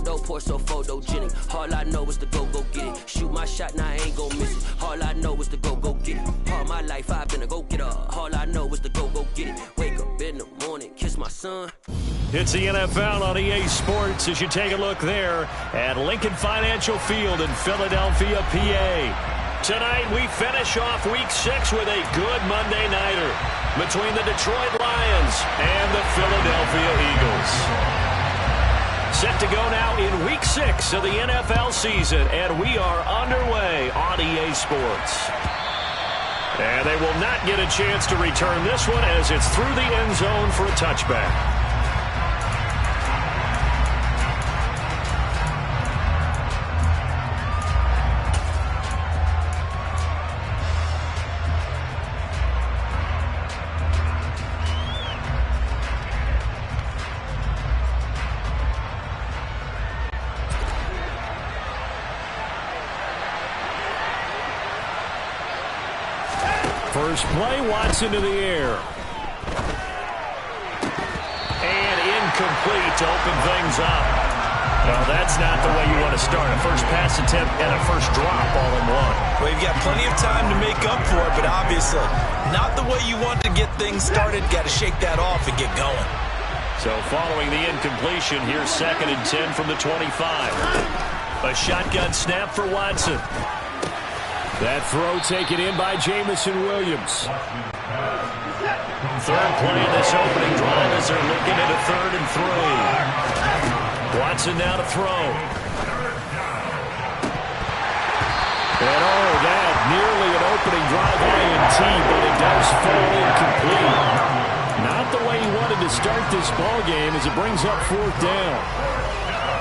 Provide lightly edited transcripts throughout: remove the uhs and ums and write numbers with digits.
photo, pour so photogenic. All I know is to go get it. Shoot my shot, now I ain't gon' miss it. All I know is to go get it. All my life I've been a go-getter. All I know is to go get it. Wake up in the morning, kiss my son. It's the NFL on EA Sports as you take a look there at Lincoln Financial Field in Philadelphia, PA. Tonight we finish off Week 6 with a good Monday nighter between the Detroit Lions and the Philadelphia Eagles. Set to go now in Week 6 of the NFL season, and we are underway on EA Sports. And they will not get a chance to return this one as it's through the end zone for a touchback. First play, Watson to the air. And incomplete to open things up. Well, that's not the way you want to start. A first pass attempt and a first drop all in one. Well, you've got plenty of time to make up for it, but obviously not the way you want to get things started. Got to shake that off and get going. So following the incompletion, here's 2nd and 10 from the 25. A shotgun snap for Watson. That throw taken in by Jamison Williams. Third play of this opening drive as they're looking at a 3rd and 3. Watson now to throw. And that nearly an opening drive INT, but it does fall incomplete. Not the way he wanted to start this ball game as it brings up 4th down.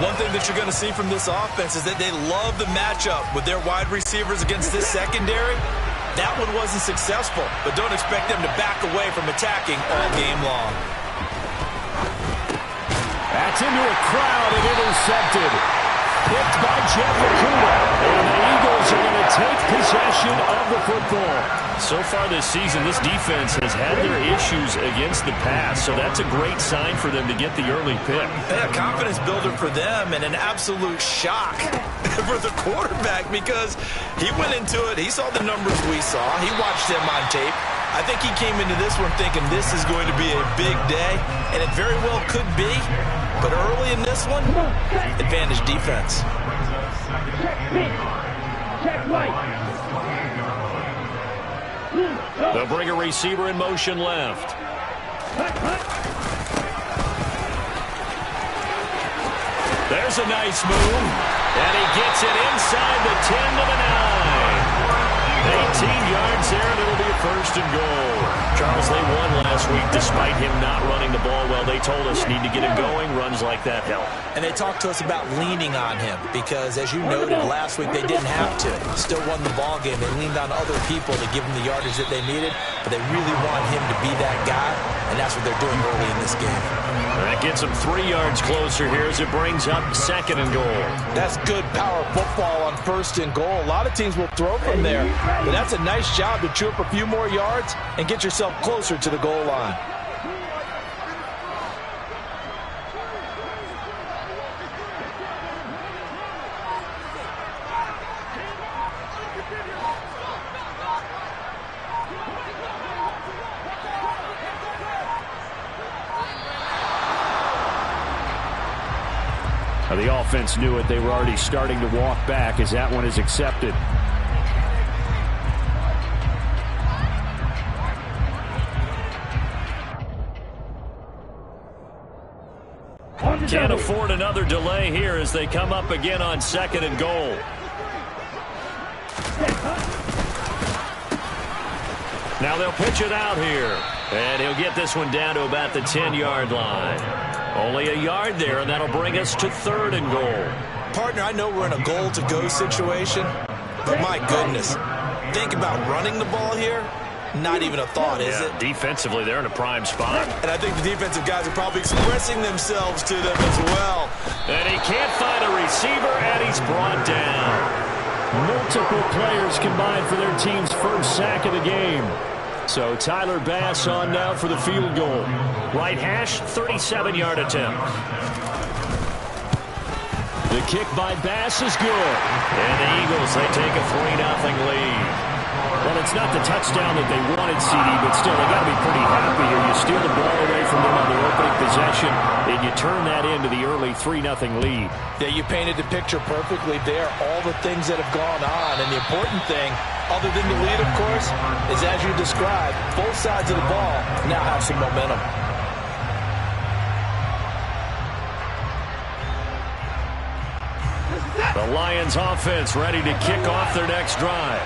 One thing that you're going to see from this offense is that they love the matchup with their wide receivers against this secondary. That one wasn't successful, but don't expect them to back away from attacking all game long. That's into a crowd and intercepted. Picked by Jeff Okudah. And the Eagles are going to take possession of the football. So far this season, this defense has had their issues against the pass, so that's a great sign for them to get the early pick. Yeah, confidence builder for them and an absolute shock for the quarterback because he went into it. He saw the numbers we saw. He watched them on tape. I think he came into this one thinking this is going to be a big day, and it very well could be. But early in this one, advantage defense. Check right. They'll bring a receiver in motion left. There's a nice move. And he gets it inside the 10 to the 9. 18 yards there, and it'll be a 1st and goal. Charles, they won last week despite him not running the ball well. They told us need to get him going. Runs like that help. And they talked to us about leaning on him because, as you noted, last week they didn't have to. Still won the ball game. They leaned on other people to give them the yardage that they needed, but they really want him to be that guy, and that's what they're doing early in this game. That gets them 3 yards closer here as it brings up 2nd and goal. That's good power football on 1st and goal. A lot of teams will throw from there, but that's a nice job to chew up a few more yards and get yourself closer to the goal line. The offense knew it. They were already starting to walk back as that one is accepted. Can't afford another delay here as they come up again on 2nd and goal. Now they'll pitch it out here. And he'll get this one down to about the 10-yard line. Only a yard there, and that'll bring us to 3rd and goal. Partner, I know we're in a goal-to-go situation, but my goodness, think about running the ball here. Not even a thought, is it? Defensively, they're in a prime spot. And I think the defensive guys are probably expressing themselves to them as well. And he can't find a receiver, and he's brought down. Multiple players combined for their team's first sack of the game. So Tyler Bass on now for the field goal. Right hash, 37-yard attempt. The kick by Bass is good. And the Eagles, they take a 3-0 lead. Well, it's not the touchdown that they wanted, CD, but still, they got to be pretty happy here. You steal the ball away from them on their opening possession, and you turn that into the early 3-0 lead. Yeah, you painted the picture perfectly there, all the things that have gone on. And the important thing, other than the lead, of course, is as you described, both sides of the ball now have some momentum. The Lions offense ready to kick off their next drive.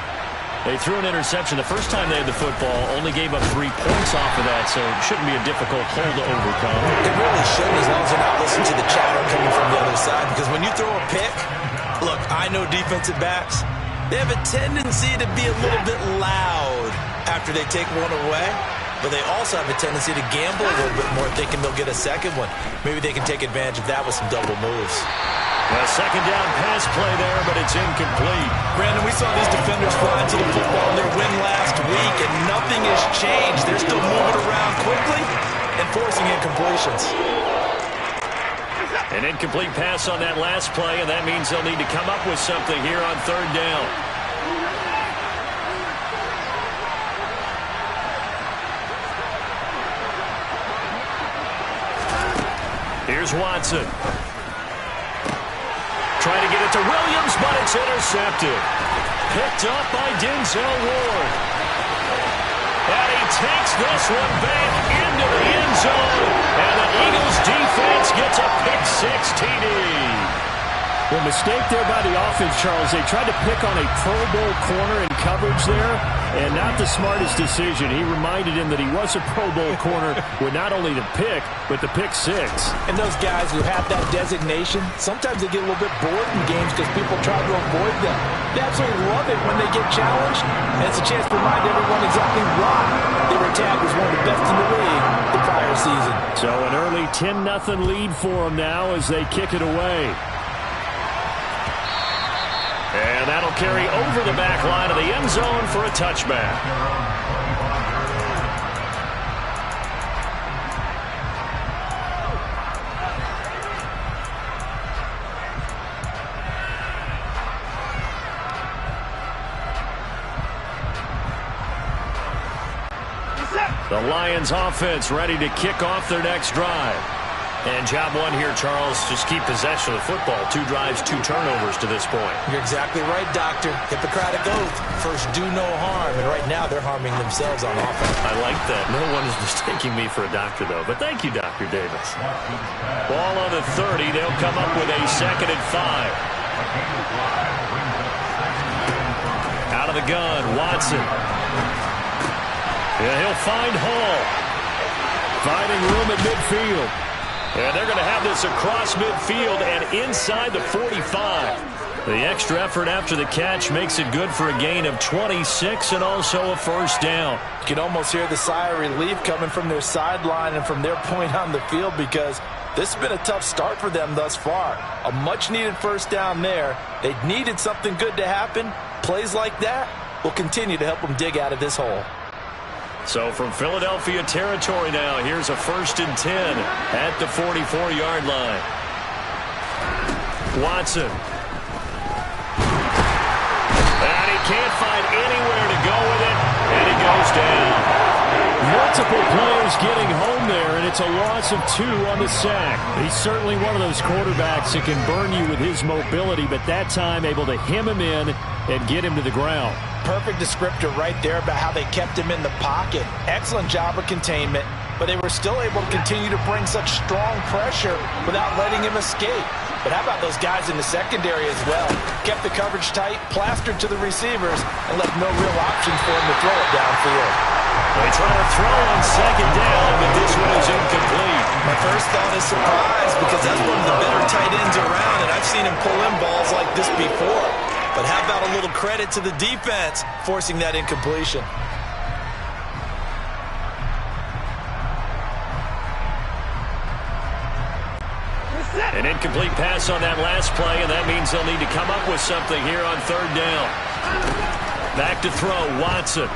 They threw an interception the first time they had the football, only gave up 3 points off of that, so it shouldn't be a difficult hole to overcome. It really shouldn't, as long as they're not listening to the chatter coming from the other side, because when you throw a pick, look, I know defensive backs, they have a tendency to be a little bit loud after they take one away, but they also have a tendency to gamble a little bit more, thinking they'll get a second one. Maybe they can take advantage of that with some double moves. A second down pass play there, but it's incomplete. Brandon, we saw these defenders fly to the football in their win last week, and nothing has changed. They're still moving around quickly and forcing incompletions. An incomplete pass on that last play, and that means they'll need to come up with something here on third down. Here's Watson. Trying to get it to Williams, but it's intercepted. Picked up by Denzel Ward. And he takes this one back into the end zone. And the Eagles defense gets a pick-6 TD. Well, mistake there by the offense, Charles. They tried to pick on a Pro Bowl corner in coverage there, and not the smartest decision. He reminded him that he was a Pro Bowl corner with not only the pick, but the pick-6. And those guys who have that designation, sometimes they get a little bit bored in games because people try to avoid them. They absolutely love it when they get challenged, and it's a chance to remind everyone exactly why they were tagged as one of the best in the league the prior season. So an early 10-0 lead for them now as they kick it away. And that'll carry over the back line of the end zone for a touchback. The Lions offense ready to kick off their next drive. And job one here, Charles, just keep possession of the football. 2 drives, 2 turnovers to this point. You're exactly right, Doctor. Hippocratic oath. First, do no harm. And right now, they're harming themselves on offense. I like that. No one is mistaking me for a doctor, though. But thank you, Dr. Davis. Ball on the 30. They'll come up with a 2nd and 5. Out of the gun, Watson. Yeah, he'll find Hall. Finding room at midfield. And they're going to have this across midfield and inside the 45. The extra effort after the catch makes it good for a gain of 26 and also a first down. You can almost hear the sigh of relief coming from their sideline and from their point on the field because this has been a tough start for them thus far. A much-needed first down there. They needed something good to happen. Plays like that will continue to help them dig out of this hole. So from Philadelphia territory now, here's a 1st and 10 at the 44-yard line. Watson. And he can't find anywhere to go with it, and he goes down. Multiple players getting home there, and it's a loss of 2 on the sack. He's certainly one of those quarterbacks that can burn you with his mobility, but that time able to hem him in and get him to the ground. Perfect descriptor right there about how they kept him in the pocket. Excellent job of containment, but they were still able to continue to bring such strong pressure without letting him escape. But how about those guys in the secondary as well? Kept the coverage tight, plastered to the receivers, and left no real options for him to throw it downfield. They try to throw on 2nd down, but this one is incomplete. My first thought is surprise because that's one of the better tight ends around, and I've seen him pull in balls like this before. But how about a little credit to the defense forcing that incompletion? An incomplete pass on that last play, and that means they'll need to come up with something here on 3rd down. Back to throw, Watson.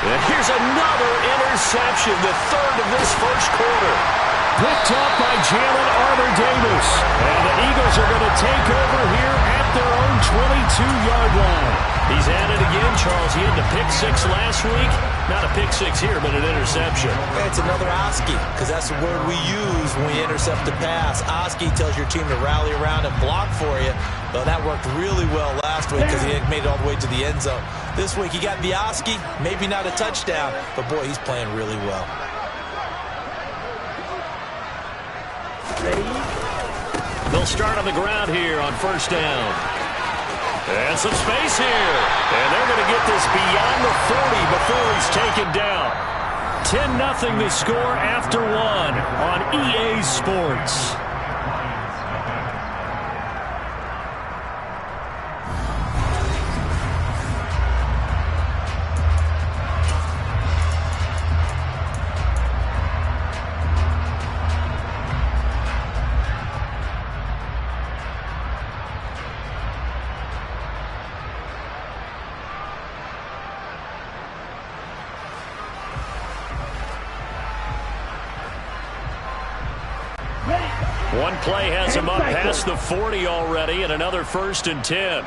And here's another interception, the 3rd of this first quarter. picked up by Jalen Armour-Davis. And the Eagles are going to take over here at their own 22-yard line. He's at it again, Charles. He had the pick six last week. Not a pick six here, but an interception. Yeah, it's another Oski, because that's the word we use when we intercept a pass. Oski tells your team to rally around and block for you. Well, that worked really well last week because he made it all the way to the end zone. This week he got the Oski, maybe not a touchdown, but boy, he's playing really well. They'll start on the ground here on first down. And some space here. And they're going to get this beyond the 40 before he's taken down. 10-0 the score after one on EA Sports. One play has him up past the 40 already, and another 1st and 10.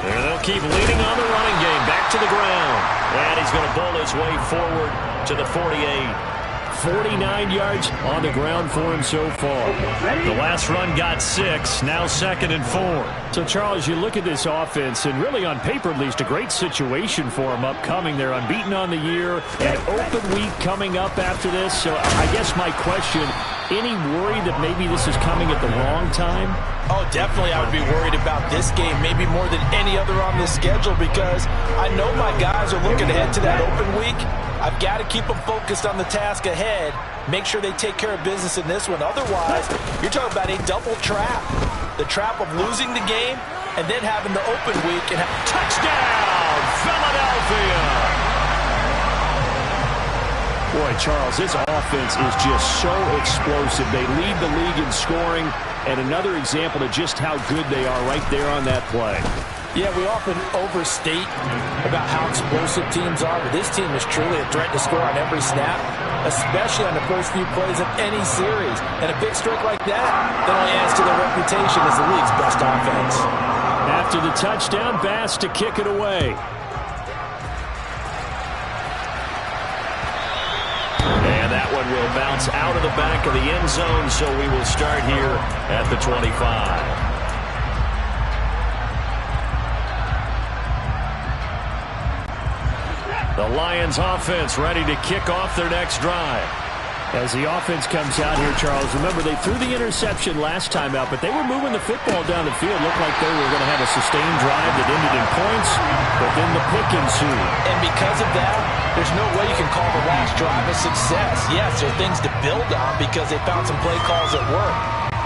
And they'll keep leading on the running game. Back to the ground. And he's going to bull his way forward to the 48. 49 yards on the ground for him so far. The last run got 6, now 2nd and 4. So, Charles, you look at this offense, and really on paper at least, a great situation for them upcoming. They're unbeaten on the year, an open week coming up after this. So I guess my question, any worry that maybe this is coming at the wrong time? Oh, definitely I would be worried about this game, maybe more than any other on this schedule, because I know my guys are looking ahead to that open week. I've got to keep them focused on the task ahead, make sure they take care of business in this one. Otherwise, you're talking about a double trap. The trap of losing the game and then having the open week. And touchdown, Philadelphia! Boy, Charles, this offense is just so explosive. They lead the league in scoring, and another example of just how good they are right there on that play. Yeah, we often overstate about how explosive teams are, but this team is truly a threat to score on every snap, especially on the first few plays of any series. And a big streak like that only adds to their reputation as the league's best offense. After the touchdown, Bass to kick it away. And that one will bounce out of the back of the end zone, so we will start here at the 25. The Lions offense ready to kick off their next drive. As the offense comes out here, Charles, remember they threw the interception last time out, but they were moving the football down the field. Looked like they were going to have a sustained drive that ended in points, but then the pick ensued. And because of that, there's no way you can call the last drive a success. Yes, there are things to build on because they found some play calls that work.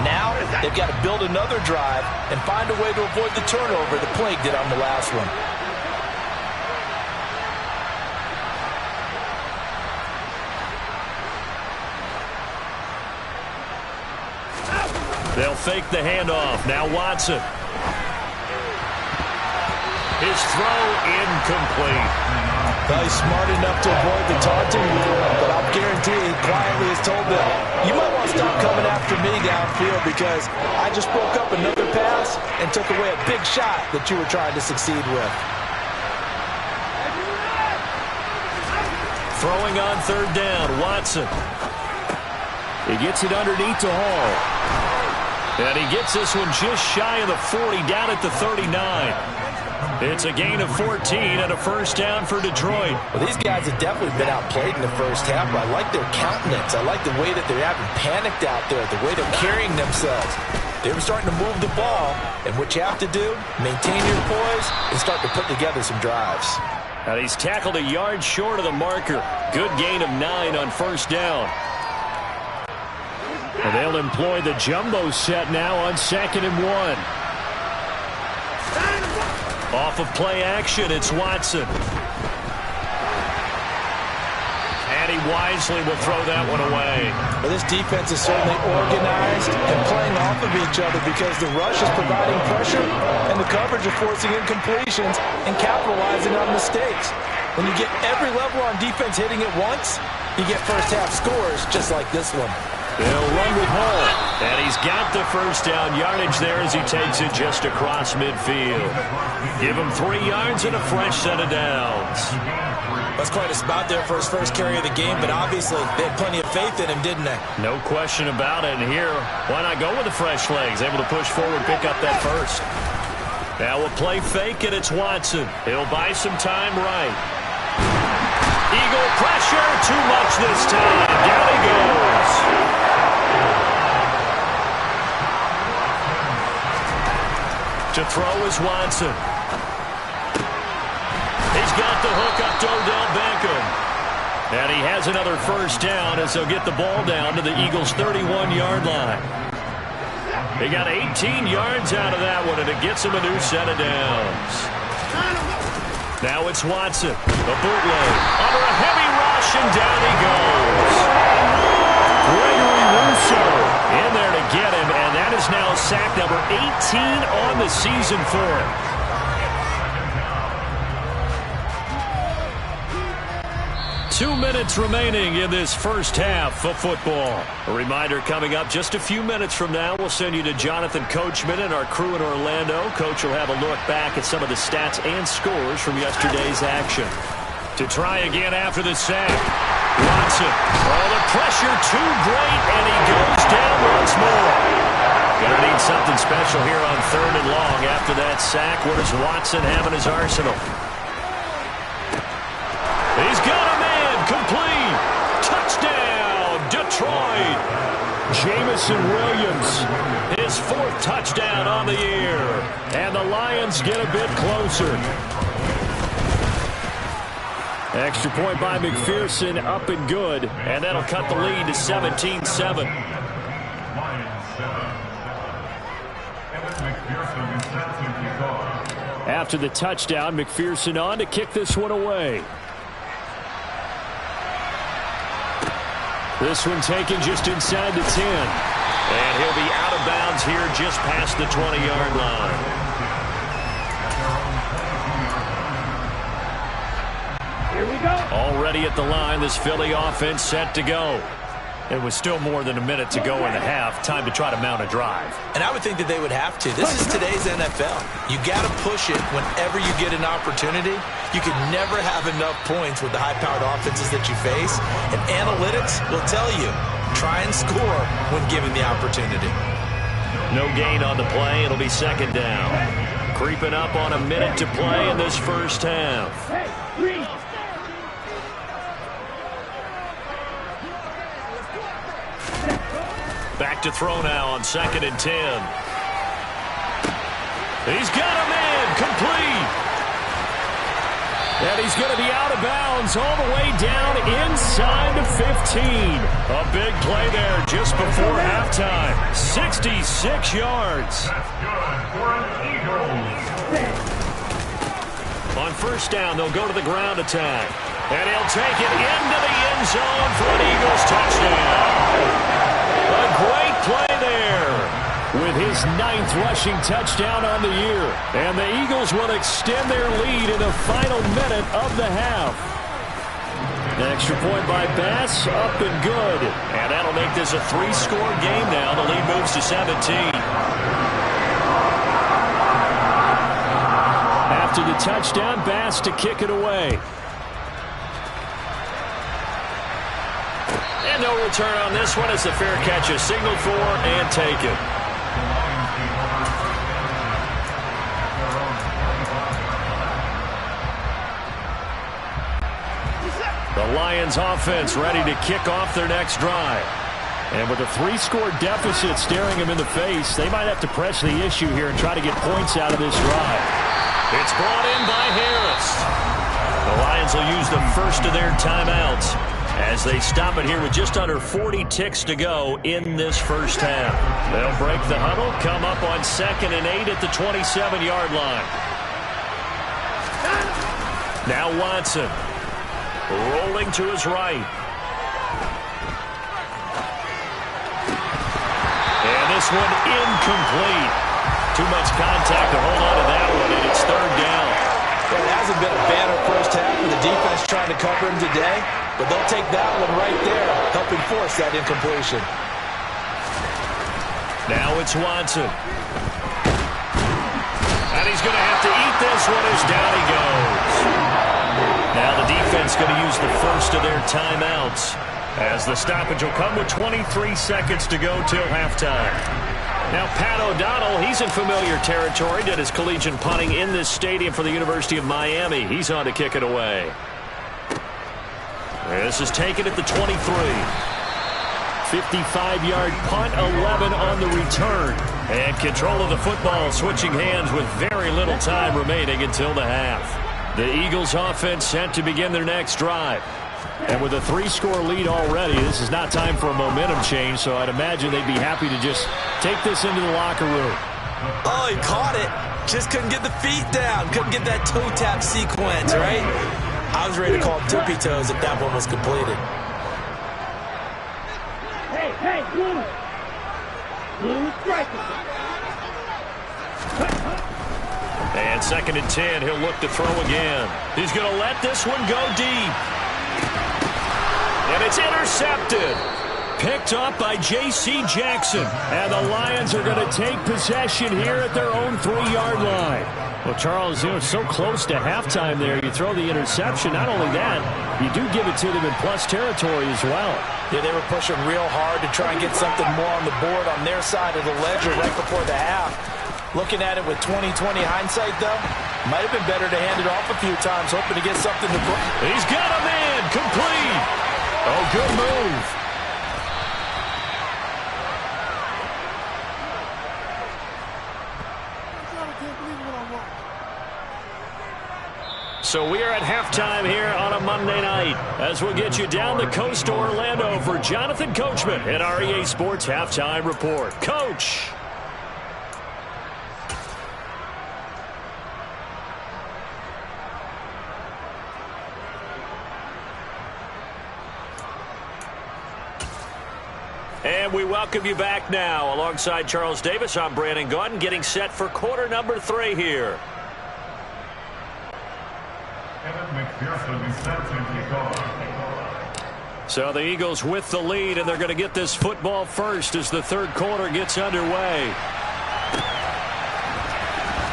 Now, they've got to build another drive and find a way to avoid the turnover the plague did on the last one. They'll fake the handoff. Now Watson. His throw incomplete. Well, he's smart enough to avoid the taunting, but I'll guarantee he quietly has told them, you might want to stop coming after me downfield because I just broke up another pass and took away a big shot that you were trying to succeed with. Throwing on 3rd down, Watson. He gets it underneath to Hall. And he gets this one just shy of the 40, down at the 39. It's a gain of 14 and a 1st down for Detroit. Well, these guys have definitely been outplayed in the first half, but I like their countenance. I like the way that they're having panicked out there, the way they're carrying themselves. They're starting to move the ball, and what you have to do, maintain your poise and start to put together some drives. And he's tackled a yard short of the marker. Good gain of 9 on 1st down. And they'll employ the jumbo set now on 2nd and 1. Off of play action, it's Watson. And he wisely will throw that one away. Well, this defense is certainly organized and playing off of each other because the rush is providing pressure and the coverage is forcing incompletions and capitalizing on mistakes. When you get every level on defense hitting it once, you get first-half scores just like this one. They'll run with Hall. And he's got the first down yardage there as he takes it just across midfield. Give him 3 yards and a fresh set of downs. That's quite a spot there for his first carry of the game, but obviously they had plenty of faith in him, didn't they? No question about it. And here, why not go with the fresh legs? Able to push forward, pick up that first. Now we'll play fake, and it's Watson. He'll buy some time right. Eagle pressure, too much this time. Down he goes. To throw is Watson. He's got the hook up to Odell Beckham. And he has another first down as they'll get the ball down to the Eagles' 31-yard line. They got 18 yards out of that one, and it gets him a new set of downs. Now it's Watson. The bootleg. Under a heavy rush, and down he goes. Gregory Rousseau in there to get him, and that is now sack number 18 on the season for him. Two minutes remaining in this first half of football. A reminder coming up just a few minutes from now, we'll send you to Jonathan Coachman and our crew in Orlando. Coach will have a look back at some of the stats and scores from yesterday's action. To try again after the sack. Watson. Oh, the pressure too great, and he goes down once more. Gonna need something special here on 3rd and long after that sack. What does Watson have in his arsenal? He's got a man complete. Touchdown, Detroit. Jamison Williams, his 4th touchdown on the year. And the Lions get a bit closer. Extra point by McPherson, up and good. And that'll cut the lead to 17-7. After the touchdown, McPherson on to kick this one away. This one taken just inside the 10. And he'll be out of bounds here just past the 20-yard line. Here we go. Already at the line, this Philly offense set to go. It was still more than a minute to go in the half. Time to try to mount a drive. And I would think that they would have to. This is today's NFL. You got to push it whenever you get an opportunity. You can never have enough points with the high-powered offenses that you face. And analytics will tell you, try and score when given the opportunity. No gain on the play. It'll be 2nd down. Creeping up on a minute to play in this first half. Back to throw now on 2nd and 10. He's got a man complete. And he's going to be out of bounds all the way down inside the 15. A big play there just before halftime. 66 yards. On 1st down, they'll go to the ground attack. And he'll take it into the end zone for an Eagles touchdown. A great play there with his 9th rushing touchdown on the year. And the Eagles will extend their lead in the final minute of the half. An extra point by Bass, up and good. And that'll make this a 3-score game now. The lead moves to 17. After the touchdown, Bass to kick it away. And no return on this one as the fair catch is signaled for and taken. The Lions offense ready to kick off their next drive. And with a 3-score deficit staring them in the face, they might have to press the issue here and try to get points out of this drive. It's brought in by Harris. The Lions will use the first of their timeouts as they stop it here with just under 40 ticks to go in this first half. They'll break the huddle, come up on 2nd and 8 at the 27-yard line. Now Watson rolling to his right. And this one incomplete. Too much contact to hold on to that one, and it's 3rd down. Well, it hasn't been a banner first half for the defense trying to cover him today, but they'll take that one right there, helping force that incompletion. Now it's Watson. And he's going to have to eat this one as down he goes. Now the defense going to use the first of their timeouts, as the stoppage will come with 23 seconds to go till halftime. Now Pat O'Donnell, he's in familiar territory, did his collegiate punting in this stadium for the University of Miami. He's on to kick it away. This is taken at the 23. 55-yard punt, 11 on the return. And control of the football switching hands with very little time remaining until the half. The Eagles offense set to begin their next drive. And with a 3-score lead already, this is not time for a momentum change, so I'd imagine they'd be happy to just take this into the locker room. Oh, he caught it. Just couldn't get the feet down. Couldn't get that toe tap sequence, right? I was ready to call tippy toes if that one was completed. Hey, Blue. Blue striker. And 2nd and 10, he'll look to throw again. He's going to let this one go deep. And it's intercepted. Picked up by J.C. Jackson. And the Lions are going to take possession here at their own 3-yard line. Well, Charles, it's so close to halftime there. You throw the interception. Not only that, you do give it to them in plus territory as well. Yeah, they were pushing real hard to try and get something more on the board on their side of the ledger right before the half. Looking at it with 20/20 hindsight, though, might have been better to hand it off a few times, hoping to get something to put. He's got a man complete. Oh, good move. So we are at halftime here on a Monday night as we'll get you down the coast to Orlando for Jonathan Coachman at our EA Sports Halftime Report. Coach. And we welcome you back now. Alongside Charles Davis, I'm Brandon Gaudin, getting set for quarter number 3 here. So the Eagles with the lead, and they're going to get this football first as the third quarter gets underway.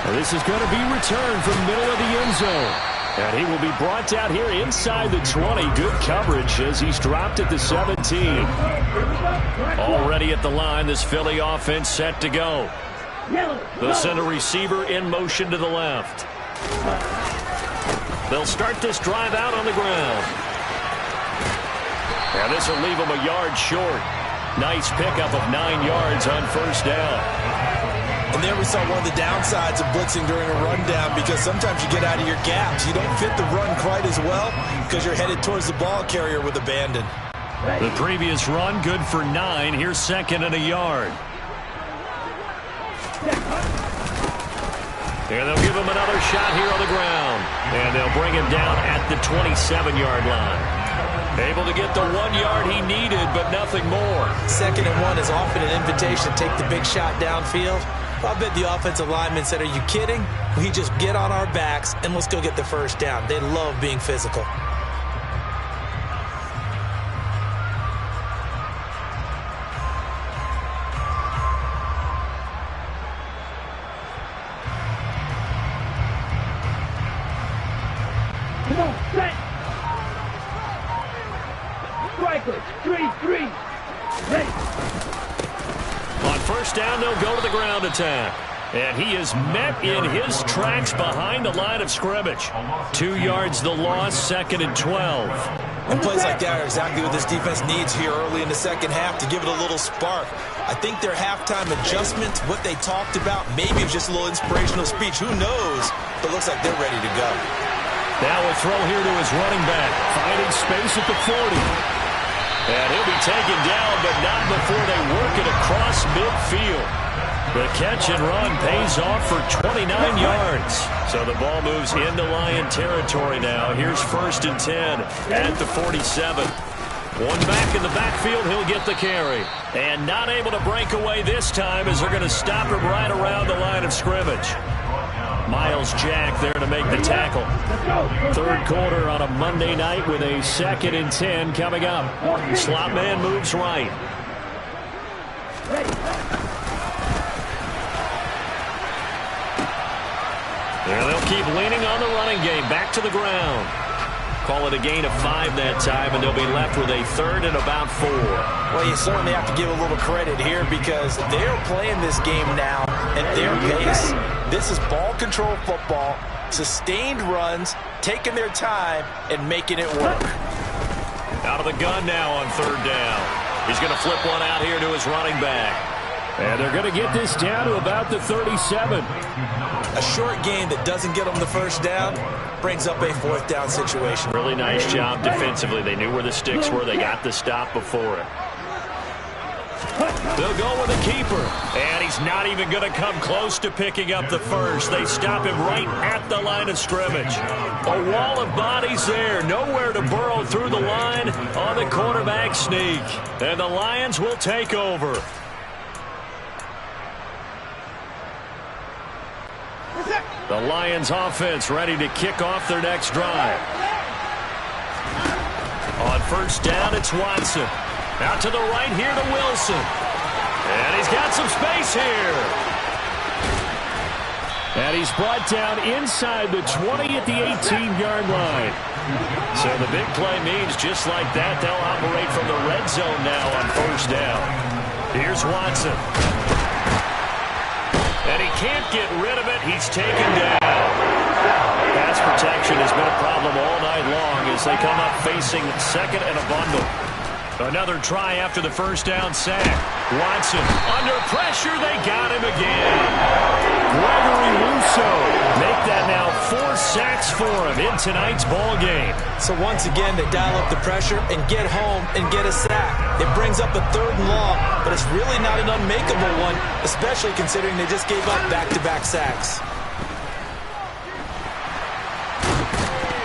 Well, this is going to be returned from the middle of the end zone. And he will be brought down here inside the 20. Good coverage as he's dropped at the 17. Already at the line, this Philly offense set to go. They'll send a receiver in motion to the left. They'll start this drive out on the ground. And this will leave them a yard short. Nice pickup of 9 yards on first down. And there we saw one of the downsides of blitzing during a rundown, because sometimes you get out of your gaps. You don't fit the run quite as well because you're headed towards the ball carrier with abandon. The previous run good for 9. Here's 2nd and a yard. And they'll give him another shot here on the ground. And they'll bring him down at the 27-yard line. Able to get the 1 yard he needed, but nothing more. 2nd and 1 is often an invitation to take the big shot downfield. I bet the offensive lineman said, "Are you kidding? We just get on our backs and let's go get the first down." They love being physical. Come on, set. Strikers, 3-3. Ready. On first down, they'll go to the ground attack. And he is met in his tracks behind the line of scrimmage. 2 yards the loss, 2nd and 12. And plays like that are exactly what this defense needs here early in the second half to give it a little spark. I think their halftime adjustment, what they talked about, maybe it's just a little inspirational speech. Who knows? But it looks like they're ready to go. Now a throw here to his running back. Finding space at the 40. And he'll be taken down, but not before they work it across midfield. The catch and run pays off for 29 yards. So the ball moves into Lion territory now. Here's 1st and 10 at the 47. One back in the backfield, he'll get the carry. And not able to break away this time as they're going to stop him right around the line of scrimmage. Miles Jack there to make the tackle. Third quarter on a Monday night with a 2nd and 10 coming up. Slot man moves right. There they'll keep leaning on the running game. Back to the ground. Call it a gain of 5 that time, and they'll be left with a 3rd and about 4. Well, you certainly have to give a little credit here because they're playing this game now at their pace. This is ball control football, sustained runs, taking their time, and making it work. Out of the gun now on 3rd down. He's going to flip one out here to his running back. And they're going to get this down to about the 37. A short gain that doesn't get them the first down brings up a 4th down situation. Really nice job defensively. They knew where the sticks were. They got the stop before it. They'll go with the keeper. And he's not even going to come close to picking up the first. They stop him right at the line of scrimmage. A wall of bodies there. Nowhere to burrow through the line on the quarterback sneak. And the Lions will take over. The Lions offense ready to kick off their next drive. On 1st down, it's Watson. Out to the right here to Wilson. And he's got some space here. And he's brought down inside the 20 at the 18-yard line. So the big play means just like that, they'll operate from the red zone now on 1st down. Here's Watson. And he can't get rid of it. He's taken down. Pass protection has been a problem all night long as they come up facing 2nd and a bundle. Another try after the 1st down sack. Watson under pressure. They got him again. Gregory Rousseau make that now 4 sacks for him in tonight's ball game. So once again, they dial up the pressure and get home and get a sack. It brings up a 3rd and long, but it's really not an unmakeable one, especially considering they just gave up back-to-back sacks.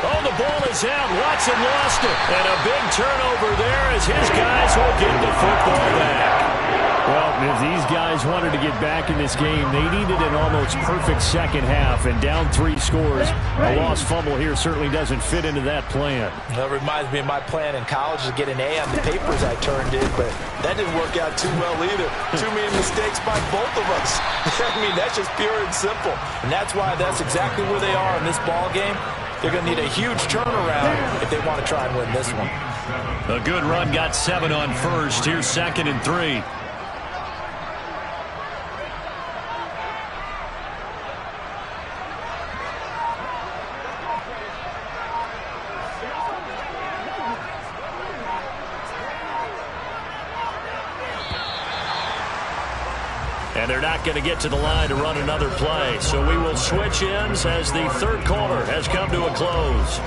Oh, the ball is out. Watson lost it. And a big turnover there as his guys will get the football back. Well, if these guys wanted to get back in this game, they needed an almost perfect second half, and down 3 scores. A lost fumble here certainly doesn't fit into that plan. That reminds me of my plan in college to get an A on the papers I turned in, but that didn't work out too well either. Too many mistakes by both of us. I mean, that's just pure and simple. And that's why that's exactly where they are in this ball game. They're going to need a huge turnaround if they want to try and win this one. A good run got 7 on 1st. Here's 2nd and 3. And they're not going to get to the line to run another play. So we will switch ends as the 3rd quarter has come to a close.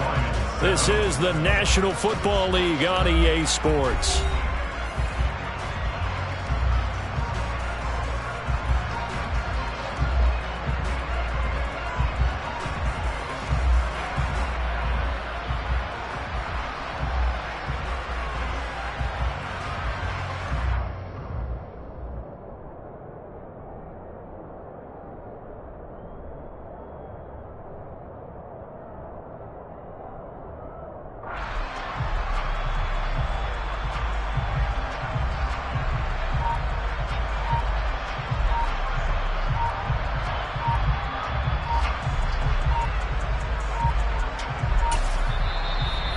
This is the National Football League on EA Sports.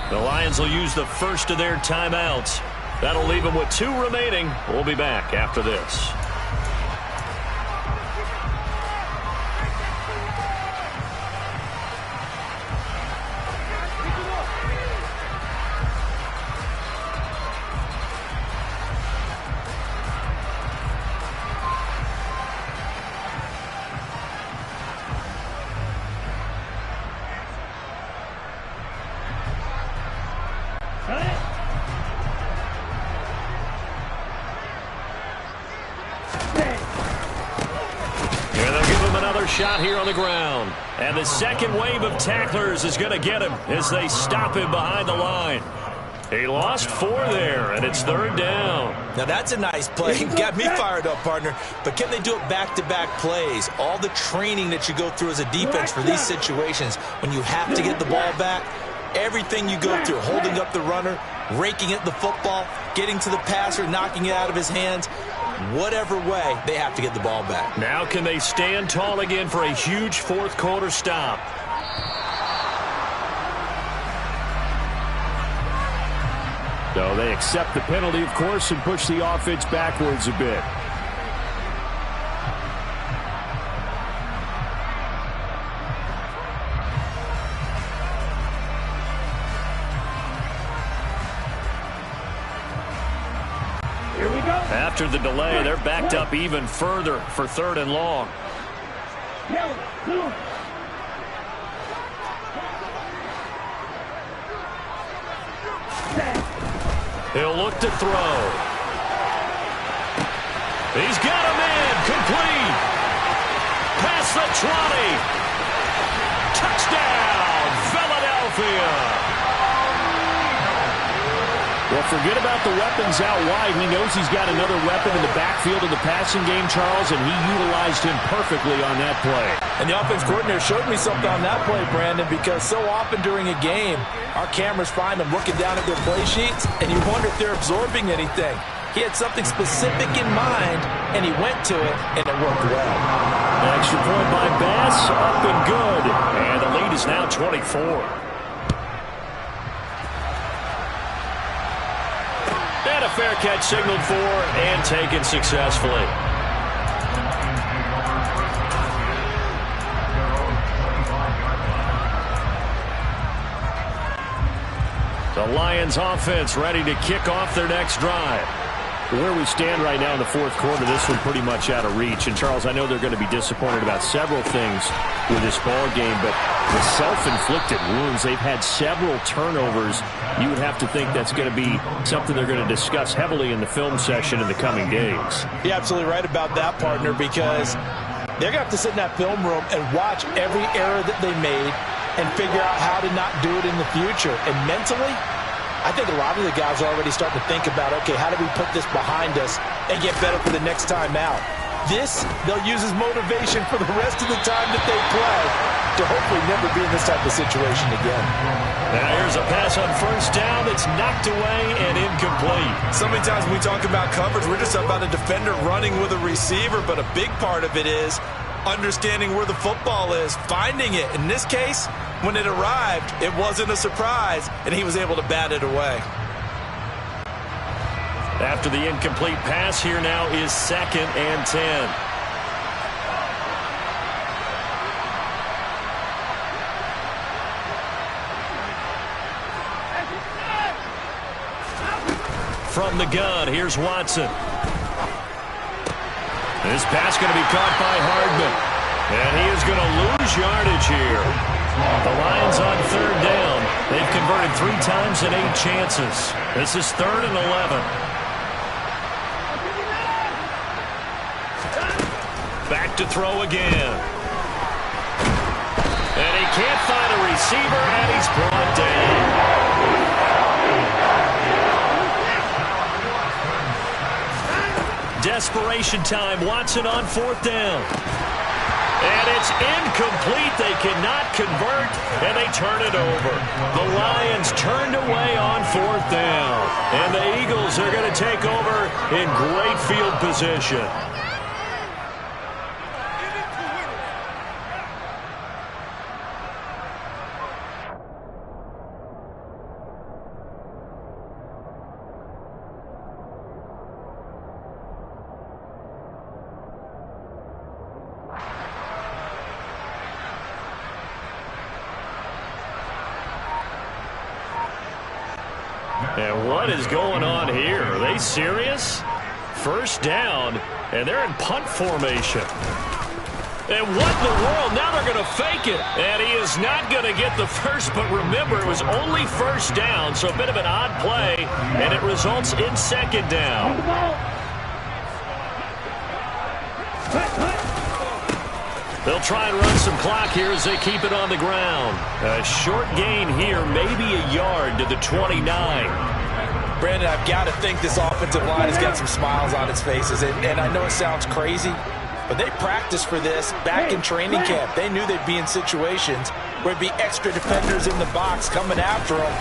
The Lions will use the first of their timeouts. That'll leave them with 2 remaining. We'll be back after this. Shot here on the ground. And the second wave of tacklers is going to get him as they stop him behind the line. He lost 4 there, and it's 3rd down. Now, that's a nice play. Got me fired up, partner. But can they do it back-to-back plays? All the training that you go through as a defense for these situations, when you have to get the ball back, everything you go through, holding up the runner, raking at the football, getting to the passer, knocking it out of his hands, whatever way, they have to get the ball back. Now can they stand tall again for a huge 4th quarter stop? So they accept the penalty, of course, and push the offense backwards a bit. Here we go. After the delay, they're backed up even further for 3rd and long. Yellow, blue. He'll look to throw. He's got a man. Complete. Past the 20. Touchdown, Philadelphia. Well, forget about the weapons out wide. He knows he's got another weapon in the backfield of the passing game, Charles, and he utilized him perfectly on that play. And the offense coordinator showed me something on that play, Brandon, because so often during a game, our cameras find them looking down at their play sheets, and you wonder if they're absorbing anything. He had something specific in mind, and he went to it, and it worked well. An extra point by Bass, up and good. And the lead is now 24. And a fair catch signaled for and taken successfully. The Lions offense ready to kick off their next drive. Where we stand right now in the 4th quarter, this one pretty much out of reach. And, Charles, I know they're going to be disappointed about several things with this ball game, but the self-inflicted wounds, they've had several turnovers. You would have to think that's going to be something they're going to discuss heavily in the film session in the coming days. You're absolutely right about that, partner, because they're going to have to sit in that film room and watch every error that they made and figure out how to not do it in the future. And mentally, I think a lot of the guys are already starting to think about, okay, how do we put this behind us and get better for the next time out? This, they'll use as motivation for the rest of the time that they play to hopefully never be in this type of situation again. Now here's a pass on 1st down that's knocked away and incomplete. So many times when we talk about coverage, we're just about a defender running with a receiver, but a big part of it is understanding where the football is, finding it. In this case, when it arrived, it wasn't a surprise, and he was able to bat it away. After the incomplete pass, here now is 2nd and 10. From the gun, here's Watson. This pass going to be caught by Hardman. And he is going to lose yardage here. The Lions on 3rd down. They've converted 3 times in 8 chances. This is 3rd and 11. Back to throw again. And he can't find a receiver, and he's brought down. Desperation time. Watson on 4th down. And it's incomplete. They cannot convert, and they turn it over. The Lions turned away on 4th down. And the Eagles are going to take over in great field position. And what is going on here? Are they serious? 1st down, and they're in punt formation. And what in the world? Now they're going to fake it. And he is not going to get the first, but remember, it was only 1st down, so a bit of an odd play, and it results in 2nd down. They'll try and run some clock here as they keep it on the ground. A short gain here, maybe a yard to the 29. Brandon, I've got to think this offensive line has got some smiles on its faces. And I know it sounds crazy, but they practiced for this back in training camp. They knew they'd be in situations where there'd be extra defenders in the box coming after them,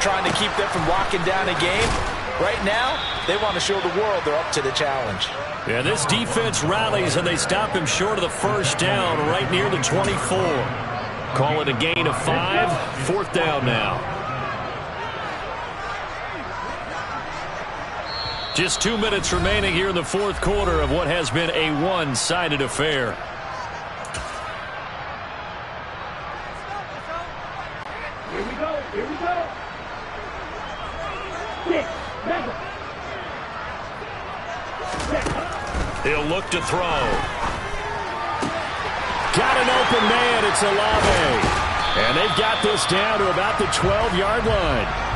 trying to keep them from locking down a game. Right now, they want to show the world they're up to the challenge. Yeah, this defense rallies, and they stop him short of the first down right near the 24. Call it a gain of 5. 4th down now. Just 2 minutes remaining here in the 4th quarter of what has been a one-sided affair. Here we go. Here we go. 6, 7. He'll look to throw. Got an open man. It's Olave. And they've got this down to about the 12-yard line.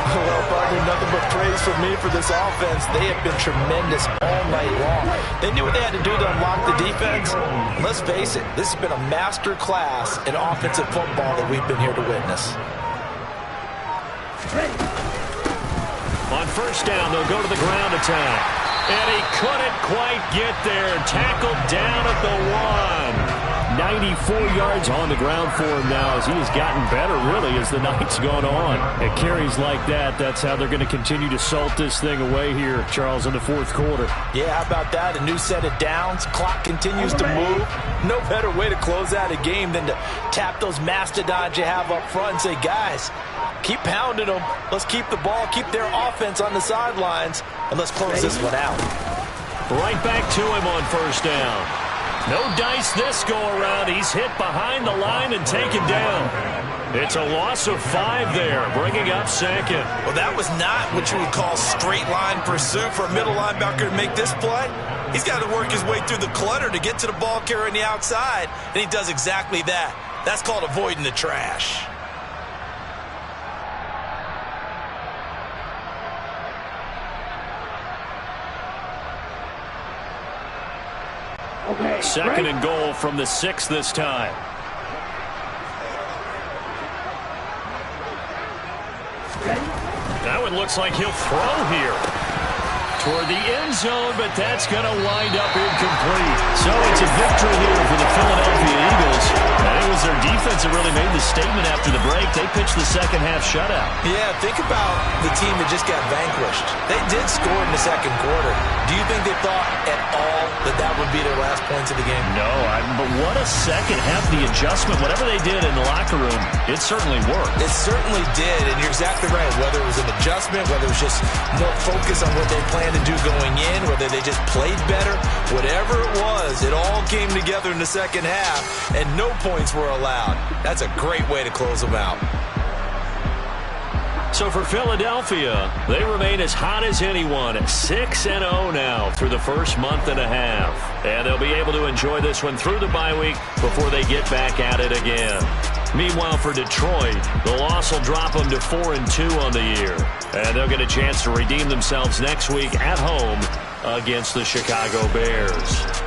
Well, partner, nothing but praise from me for this offense. They have been tremendous all night long. They knew what they had to do to unlock the defense. Let's face it, this has been a master class in offensive football that we've been here to witness. On first down, they'll go to the ground attack. And he couldn't quite get there. Tackled down at the 1. 94 yards on the ground for him now as he has gotten better, really, as the night's gone on. At carries like that, that's how they're going to continue to salt this thing away here, Charles, in the 4th quarter. Yeah, how about that? A new set of downs. Clock continues to move. No better way to close out a game than to tap those mastodons you have up front and say, guys, keep pounding them. Let's keep the ball, keep their offense on the sidelines, and let's close this one out. Right back to him on first down. No dice this go-around. He's hit behind the line and taken down. It's a loss of 5 there, bringing up 2nd. Well, that was not what you would call straight-line pursuit for a middle linebacker to make this play. He's got to work his way through the clutter to get to the ball carrier on the outside, and he does exactly that. That's called avoiding the trash. Okay, 2nd and goal from the 6 this time. That one looks like he'll throw here toward the end zone, but that's going to wind up incomplete. So it's a victory here for the Philadelphia Eagles. And it was their defense that really made the statement after the break. They pitched the second half shutout. Yeah, think about the team that just got vanquished. They did score in the 2nd quarter. Do you think they thought at all that that would be their last points of the game? No, but what a second half. The adjustment, whatever they did in the locker room, it certainly worked. It certainly did, and you're exactly right. Whether it was an adjustment, whether it was just more focus on what they planned to do going in, whether they just played better, whatever it was, it all came together in the second half, and no points were allowed. That's a great way to close them out. So for Philadelphia, they remain as hot as anyone at 6-0 now through the first month and a half. And they'll be able to enjoy this one through the bye week before they get back at it again. Meanwhile, for Detroit, the loss will drop them to 4-2 on the year. And they'll get a chance to redeem themselves next week at home against the Chicago Bears.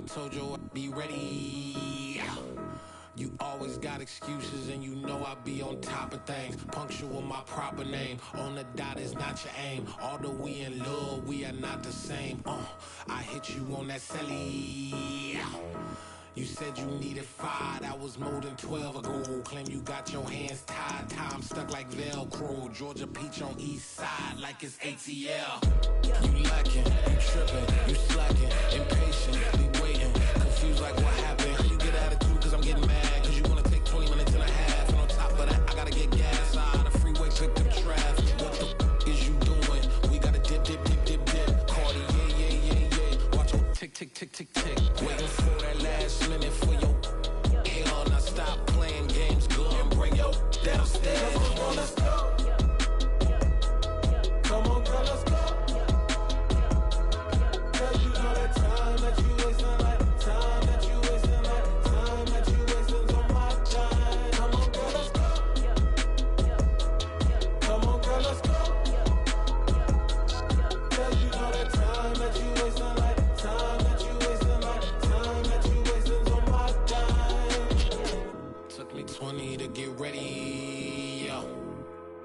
told you I'd be ready. You always got excuses and you know I be on top of things. Punctual my proper name. On the dot is not your aim. Although we in love, we are not the same. I hit you on that celly. You said you needed 5, that was more than 12 ago. Claim you got your hands tied, time stuck like Velcro. Georgia peach on east side like it's ATL. You lacking, you tripping, you slacking, impatient, be waiting, confused like what happened. How you get attitude cause I'm getting mad, cause you wanna take 20 minutes and a half. And on top of that, I gotta get gas out of the freeway, pick up traffic. What the is you doing? We gotta dip, dip, dip, dip, dip. Cardi, yeah. Watch your tick, tick, tick, tick, tick. Waiting for that last minute for your hell. Now stop playing games, go and bring your downstairs. Come on, let's go. Come on, girl, let's go. Cause you know that time that you wasting, like time that you wasting, like time that you wasting's on my time. Come on, girl, let's go. Come on, girl, let's go. Cause you know that time that you wasting, like time that you wasting, like time that you wasting's on my time. Took me 20 to get ready, yo.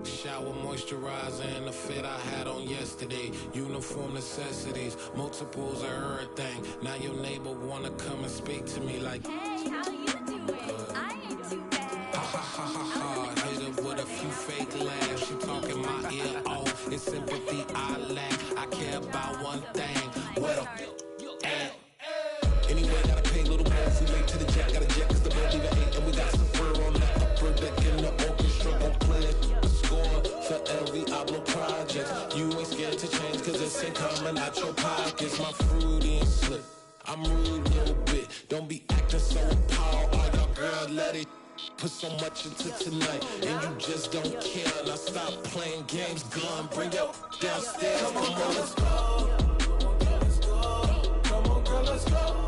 Shower moisturizer and the fit I had on yesterday. Uniform necessities, multiples of everything. Now your neighbor wanna come and speak to me like, hey, how you doing? I ain't too bad. ha ha ha ha ha. Hit her with a few fake laughs. She talking my ear off. It's sympathy I lack. I care about one thing. What up? Anyway, gotta pay a little more if we late to the jet. Got a jet cause the boat leaving 8. And we got some fur on the upper deck in the orchestra. Gon' play a score for every Oblo project. You ain't scared to change cause it's ain't coming out your pockets. My fruity and slip, I'm rude a little bit. Don't be acting so appalled. All y'all girl, let it put so much into tonight. And you just don't care. Now stop playing games, gun, bring your downstairs. Come on, girl, let's go. Come on, girl, let's go.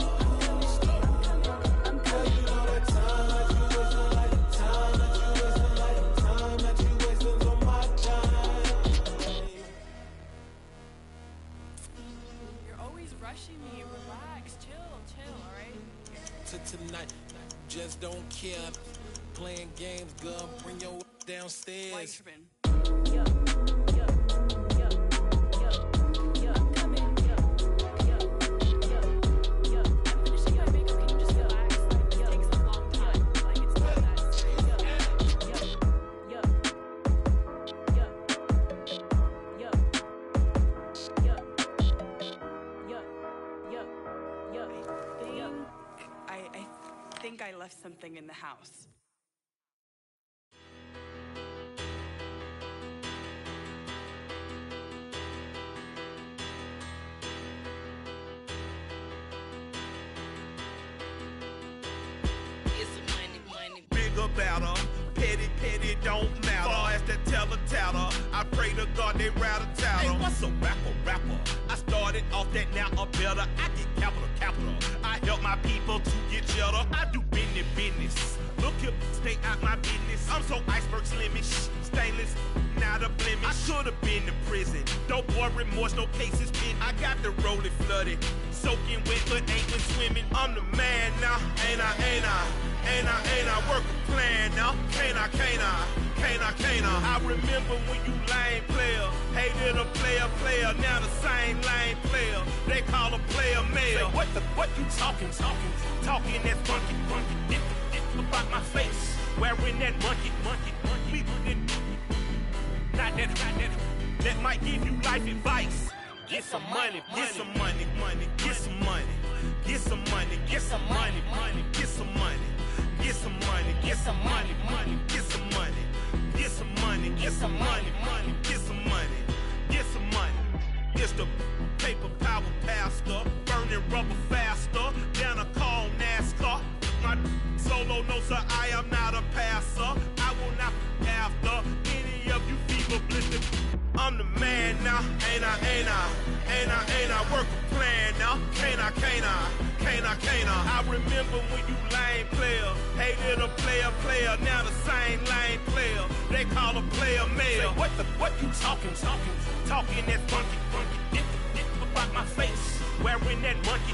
Rushing me, relax, chill, all right? To tonight, just don't care. Playing games, girl, bring your downstairs. Why you tripping? I'm coming. I'm finishing my makeup. Can you just relax? Like, it takes a long time. Like, it's not that serious. I think I left something in the house. Better, petty, don't matter. Far as that tatter, I pray to God they rattle tattle. Hey, what's a rapper? I started off that, now I'm better. I get capital. I help my people to get cheddar. I do business. Look here, stay out my business. I'm so iceberg slimish, stainless, not a blemish. I should've been in prison. No boy remorse, no cases pinned. I got the rolling flooded, soaking wet, but ain't been swimming. I'm the man now, ain't I work a plan now. Can't I? I remember when you lame player, hated a player, now the same lame player. They call a player male. Say, what you talking? Talking that funky. It about my face, wearing that monkey. We not that might give you life advice. Get some money. Get some money. Get some money. Get some money. Get some money. Get some money. Get some money. Get some money. Get some money. Get some money. Get some money. Get some money. Get some money. It's the paper power pastor, burning rubber faster than a call NASCAR. My solo no sir, I am not a passer. I will not after any of you fever blistered. I'm the man now, ain't I work a plan now. Can't I? I remember when you lame player, hated a player, now the same lame player. They call a player male. Say, what you talking? Talking that funky. Get about my face, wearing that monkey.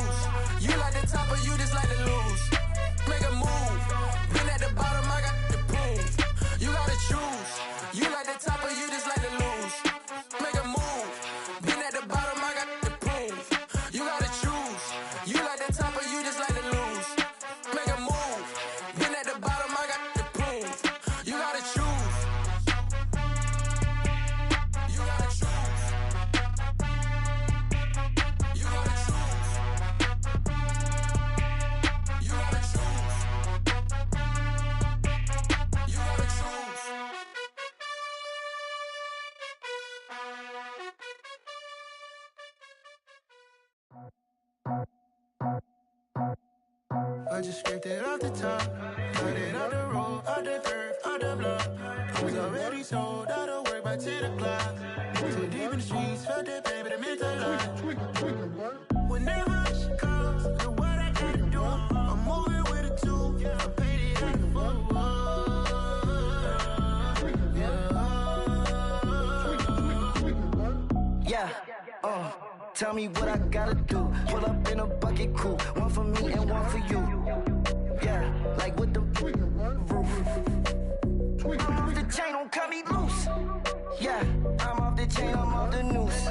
I just scraped it off the top. Cut it off the road, off the curve, off the block. I was already sold out of work by 10 o'clock. Too deep in the streets, felt that pain, but it meant a lot. Whenever she calls, do what I gotta do. I'm moving with a two. I paid it out the full. Yeah, tell me what I gotta do. Pull up in a bucket crew, one for me and one for you. Yeah, like with the roof. I'm off the chain, don't cut me loose. Yeah, I'm off the chain, I'm off the noose.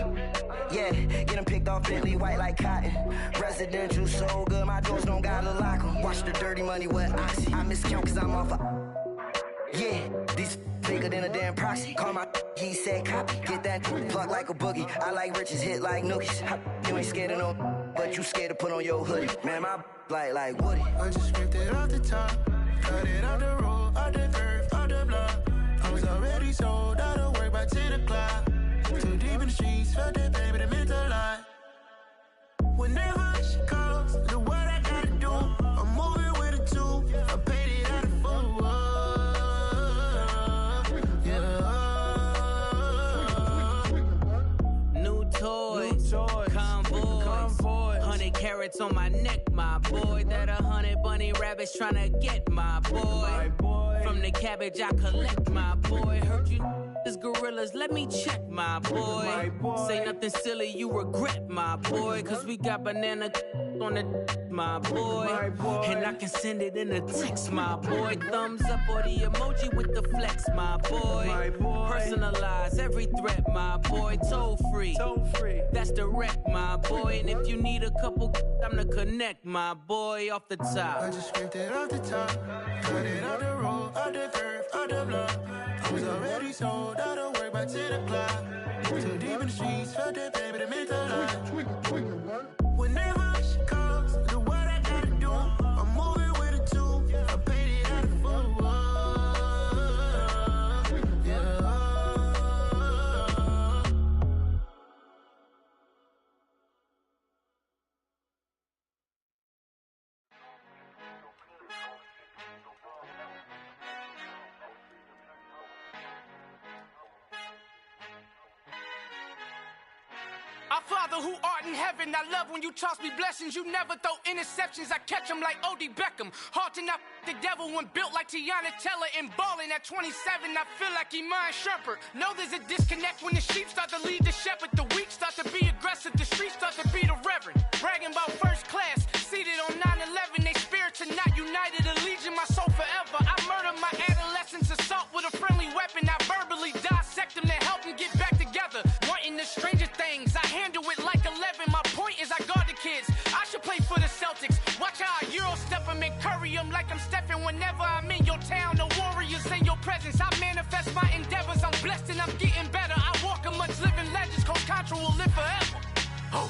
Yeah, get them picked off Bentley, white like cotton. Residential so good, my doors don't gotta lock them. Watch the dirty money with oxy. I miscount cause I'm off a... Yeah, these bigger than a damn proxy. Call my he said copy. Get that plug like a boogie. I like riches, hit like nookies. You ain't scared of no, but you scared to put on your hoodie. Man, my like Woody. I just scraped it off the top. Cut it off the road, off the curve, off the block. I was already sold out of work by 10 o'clock. Too deep in the streets, felt that baby, that meant a lot. Whenever she calls, do what I gotta do. I'm moving with a two. I paid it out of full. Convoy, 100 carats on my neck, my boy. That 100 bunny rabbits tryna get my boy. From the cabbage I collect, my boy. Heard you is gorillas, let me check, my boy. Say nothing silly, you regret, my boy. Cause we got banana on the my boy. And I can send it in a text, my boy. Thumbs up or the emoji with the flex, my boy. Personalize every threat, my boy. Toll free, that's direct, my boy. And if you need a couple, I'm to connect, my boy. Off the top, I just scraped it off the top. Cut it off the road, off the curve, off the block. I was already sold out of work by 10 o'clock. Too deep in the streets, felt that baby, that meant a lot. Whenever she calls, do what I gotta do. I'm moving with a two. I paid it out of full. Our Father who art in heaven, I love when you toss me blessings. You never throw interceptions, I catch them like O.D. Beckham. Hard to not the devil when built like Tiana Teller and balling at 27. I feel like Iman Shumpert. Know there's a disconnect when the sheep start to lead the shepherd. The weak start to be aggressive, the streets start to be the reverend. Bragging about first class, seated on 9/11. They spirits are not united, a legion, my soul forever. I murder my adolescence, assault with a friendly weapon. I verbally dissect them to help them get back together. Wanting the stranger things, I handle it like 11. My point is I guard the kids. I should play for the Celtics. Watch how I Euro step them and curry them like I'm Stephen. Whenever I'm in your town, the Warriors in your presence. I manifest my endeavors. I'm blessed and I'm getting better. I walk amongst living legends. Coach Contra will live forever. Oh.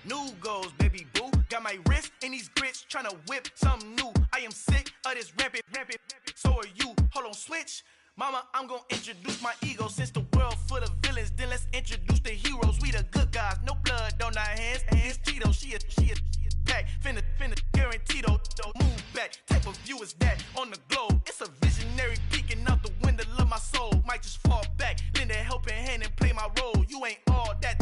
New goals, baby boo. Got my wrist in these grits, tryna whip something new. I am sick of this rampant. So are you. Hold on, switch. Mama, I'm gonna introduce my ego. Since the world full of villains, then let's introduce the heroes. We the good guys, no blood on our hands. It's Tito, she a back. Finna, guaranteed, move back. Type of view is that on the globe? It's a visionary peeking out the window of my soul. Might just fall back, lend a helping hand and play my role. You ain't all that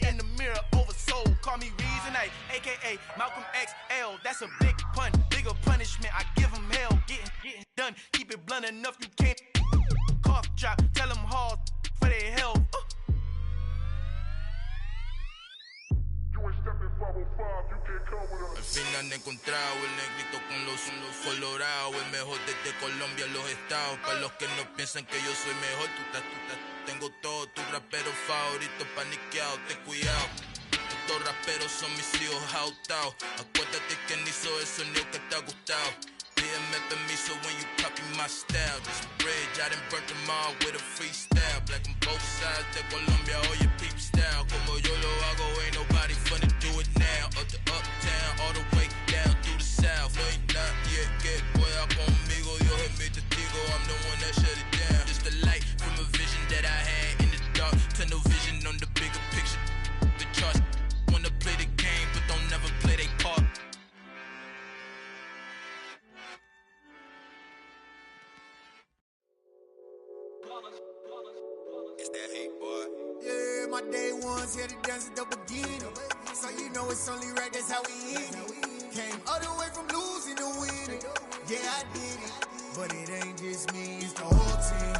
in the mirror oversold. Call me Reason A, aka Malcolm XL. That's a big pun, bigger punishment. I give him hell, getting done. Keep it blunt enough, you can't cough drop. Tell them hard for their health. Al fin han encontrado el negrito con los colorados, el mejor desde Colombia, los estados. Para los que no piensan que yo soy mejor, tengo todo, tus raperos favoritos paniqueados, ten cuidado. Estos raperos son mis hijos autados. Acuérdate que ni hizo el sonido que te ha gustado. Pídeme permiso when you copy my style. This bridge, I done burnt them all with a freestyle. Black on both sides de Colombia, oye peep style. Como yo lo hago, ain't nobody finna do it now. Up to uptown, all the way down through the south. No hay nadie que pueda conmigo, Dios es mi testigo. I'm My day ones here to dance at the beginning. So you know it's only right, that's how we end it. Came all the way from losing to winning. Yeah, I did it. But it ain't just me, it's the whole team.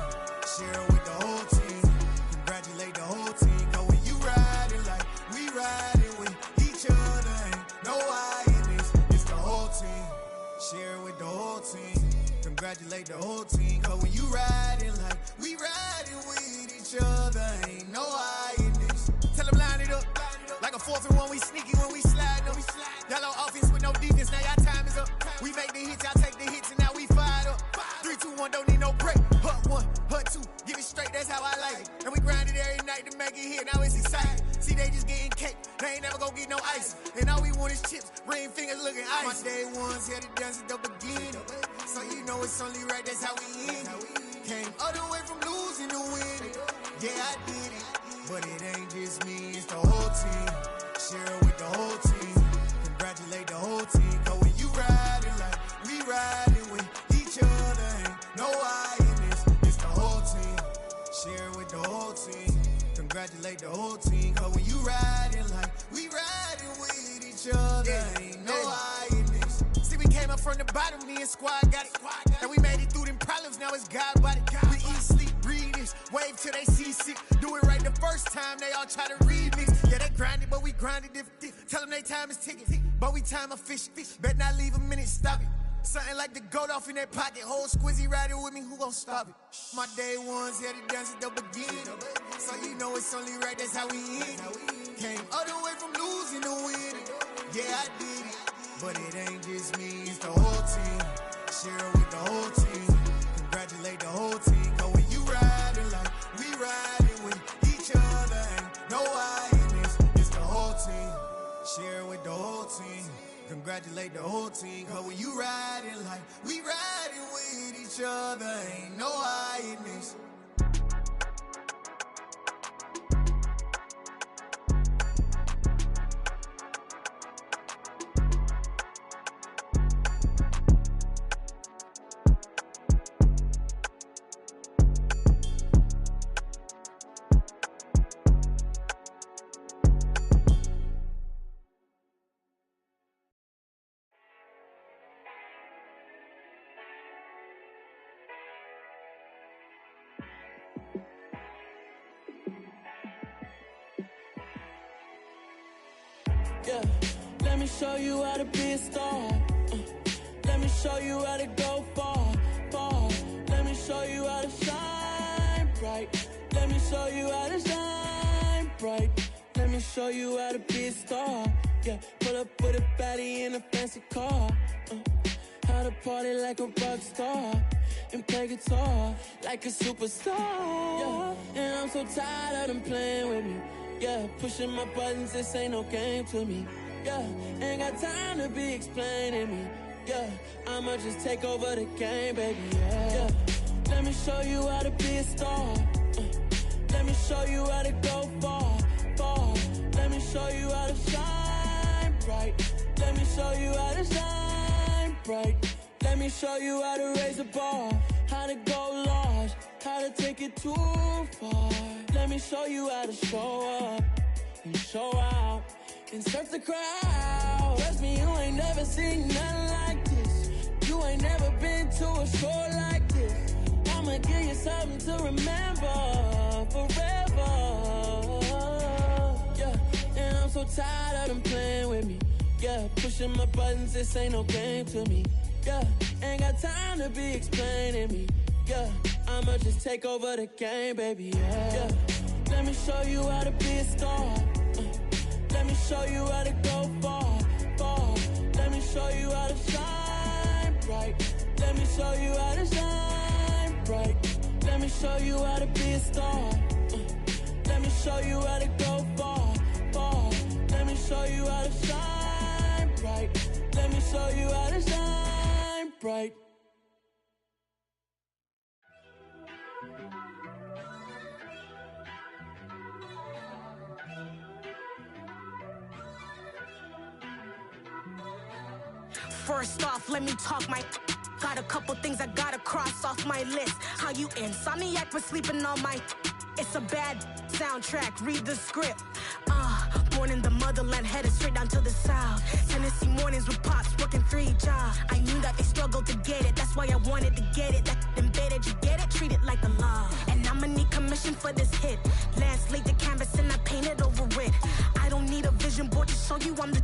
Share it with the whole team. Congratulate the whole team. Cause when you riding like we riding with each other, ain't no I in this. It's the whole team. Share it with the whole team. Congratulate the whole team. Cause when you riding like we riding with each other, ain't no I in this. Tell them line it up. Like a 4th and 1, we sneaky when we slide up. Yellow offense with no defense, now y'all time is up. We make the hits, y'all take the hits, and now we fired up. 3, 2, 1, don't need no break. Hut 1, hut 2, give it straight, that's how I like it. And we grind it every night to make it hit, now it's exciting. See, they just getting cake, they ain't never gonna get no ice. And all we want is chips, ring fingers looking ice. My day ones here to dance at the beginning. So you know it's only right, that's how we end it. Came all the way from losing to winning. Yeah, I did it. But it ain't just me, it's the whole team. Share it with the whole team. Congratulate the whole team. Cause when you riding like we riding with each other, ain't no I in this. It's the whole team. Share it with the whole team. Congratulate the whole team. Cause when you riding like we riding with each other, ain't no I in this. See, we came up from the bottom, me and squad got it. And we made it through them problems, now it's God body. We eat, sleep, breathe this. Wave till they see sick. Do it right the first time, they all try to remix. Yeah, they grinded, but we grinded different. Tell them they time is ticking, but we time efficient. Bet not leave a minute, stop it. Something like the goat off in their pocket. Whole squizzy riding with me, who gon' stop it? My day ones here to dance at the beginning. So you know it's only right, that's how we end it. Came all the way from losing to winning. Yeah, I did it. But it ain't just me, it's the whole team. Share it with the whole team. Congratulate the whole team. Cause when you riding like we riding with each other, ain't no I in this. It's the whole team. Share it with the whole team. Congratulate the whole team. Cause when you riding like we riding with each other, ain't no I in this. Yeah, let me show you how to be a star. Let me show you how to go far, far. Let me show you how to shine bright. Let me show you how to shine bright. Let me show you how to be a star. Yeah, pull up with a baddie in a fancy car. How to party like a rock star and play guitar like a superstar. Yeah, and I'm so tired of them playing with me. Yeah, pushing my buttons, this ain't no game to me. Yeah, ain't got time to be explaining me. Yeah, I'ma just take over the game, baby. Yeah, let me show you how to be a star. Let me show you how to go far, far. Let me show you how to shine bright. Let me show you how to shine bright. Let me show you how to raise the bar, how to go large, how to take it too far. Let me show you how to show up and show out and surf the crowd. Trust me, you ain't never seen nothing like this. You ain't never been to a show like this. I'ma give you something to remember forever. Yeah, and I'm so tired of them playing with me. Yeah, pushing my buttons, this ain't no game to me. Yeah, ain't got time to be explaining me. Yeah, I'ma just take over the game, baby. Yeah, let me show you how to be a star. Let me show you how to go far, far. Let me show you how to shine bright. Let me show you how to shine bright. Let me show you how to be a star. Let me show you how to go far, far. Let me show you how to shine bright. Let me show you how to shine bright. First off, let me talk my. Got a couple things I gotta cross off my list. How you insomniac for sleeping on my. It's a bad soundtrack, read the script. Born in the motherland, headed straight down to the south. Tennessee mornings with pops, working 3 jobs. I knew that they struggled to get it, that's why I wanted to get it. That embedded, you get it, treat it like the law. And I'ma need commission for this hit. Last laid the canvas and I painted over it. I don't need a vision board to show you I'm the